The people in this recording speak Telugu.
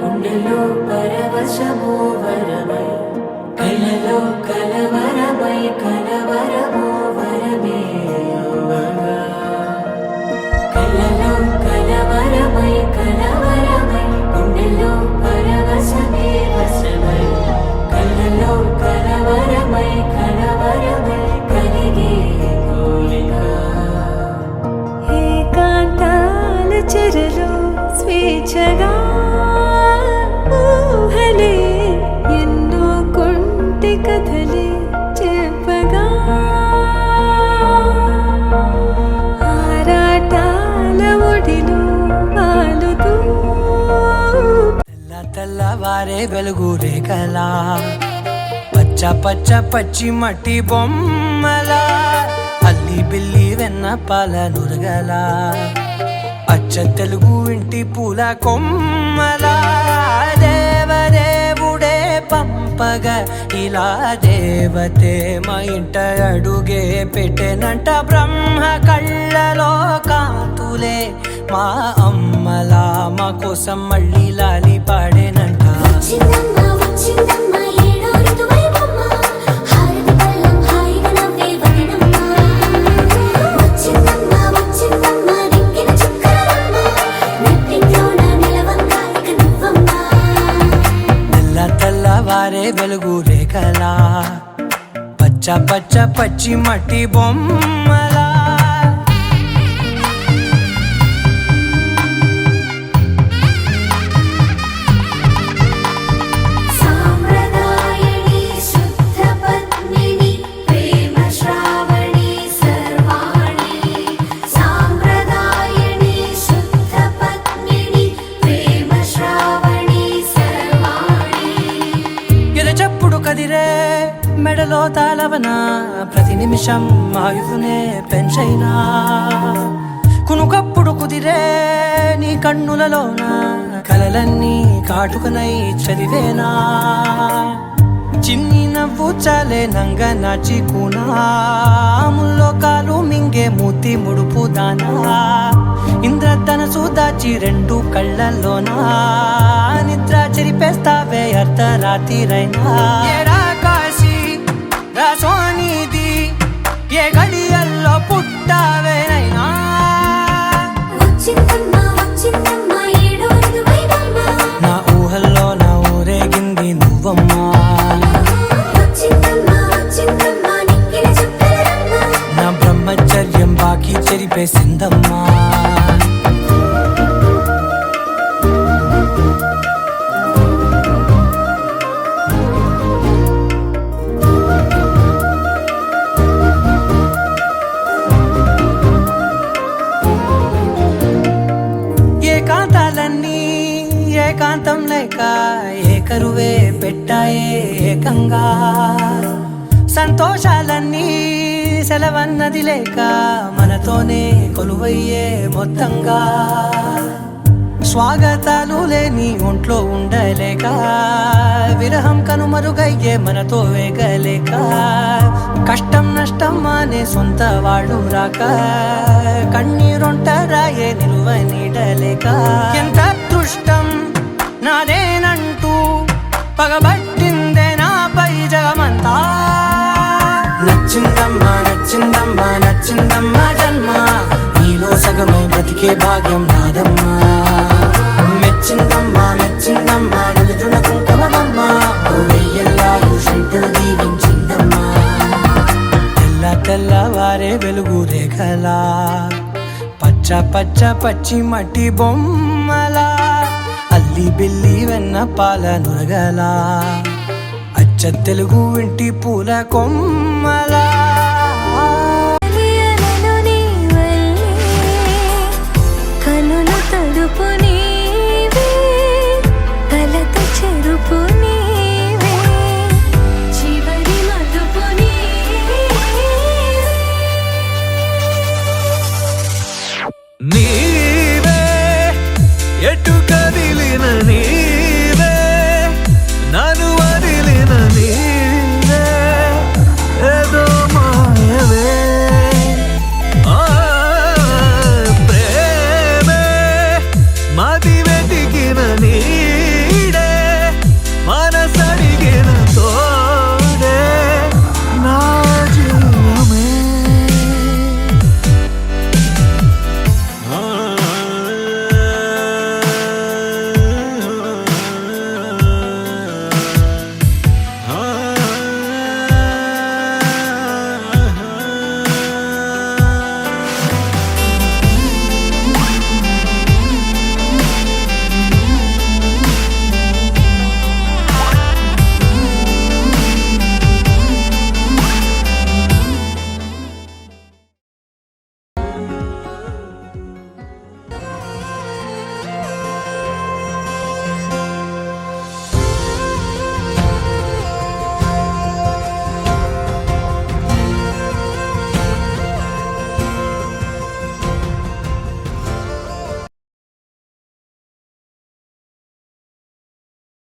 గుండెలో పరవశమో వరమై కలలో కలవరమై కలవరమో వరమే యువగా కలలో కలవరమై కలవరమై గుండెలో పరవశమే వశమై కలలో కలవరమై కలవరమై కలిగే కోరిక ఏకాంతాల చెరలో స్వేచ్ఛగా ఊహలే ఎన్నో కొంటె కథలే చెప్పగా ఆరాటాల ఒడిలో వాలుతూ తెల్లవారే వెలుగు రేఖలా పచ్చ పచ్చ పచ్చి మట్టి బొమ్మలా అల్లి బిల్లి వెన్న పాల నురగలా అచ్చ తెలుగు ఇంటి పూల కొమ్మలా దేవదేవుడే పంపగా ఇలా దేవతే మా ఇంట అడుగే పెట్టెనంట బ్రహ్మ కళ్ళలో కాంతులే మా అమ్మలా మా కోసం మళ్ళీ లాలి పాడేనంట తెల్లవారే వెలుగు రేఖలా పచ్చ పచ్చ పచ్చి మట్టి బొమ్మలా కదిరే మెడలో తాళవన ప్రతి నిమిషం ఆయువునే పెంచైనా కునుకప్పుడు కుదిరే నీ కన్నులలోన కలలన్నీ కాటుకనై చదివేనా చిన్ని నవ్వు చాలే నంగ నాచి కూనాముల్లో కాలు మింగే మూతి ముడుపు దానా ఇంద్రధనసు దాచి రెండు కళ్ళల్లోనా నిద్ర చెరిపేస్తావే అర్ధరాత్రిరైనా కాశీ రాసోనిది ఏ గడియల్లో పుట్టావేనైనా నా ఊహల్లో నా ఊరేగింది నువ్వమ్మా నా బ్రహ్మచర్యం బాకీ చెరిపేసిందమ్మా ఏకాంతాలన్నీ ఏకాంతం లేక ఏకరువే పెట్టాయే ఏకంగా సంతోషాలన్నీ సెలవన్నది లేక మనతోనే కొలువయ్యే మొత్తంగా స్వాగతాలు లేని ఒంట్లో ఉండలేక విరహం కనుమరుగయ్యే మనతో వేగలేక కష్టం నష్టం అనే సొంత వాళ్ళు రాక కన్నీరొంటరాయే నిలువ నీడలేక ఎంత అదృష్టం నాదేనంటూ పగబట్టిందే నాపై జగమంతా నచ్చిందమ్మా నచ్చిందమ్మా నచ్చిందమ్మా జన్మ నీలో సగమై బ్రతికే భాగ్యం నాదమ్మా మెచ్చిందమ్మా మెచ్చిందమ్మా నిలుచున్న కుంకుమమ్మా వెయ్యల్లాలు శంకరు దీవించిందమ్మా తెల్లవారే వెలుగు రేఖలా పచ్చ పచ్చ పచ్చి మట్టి బొమ్మలా అల్లి బిల్లి వెన్న పాల నురగలా అచ్చ తెలుగు ఇంటి పూల కొమ్మ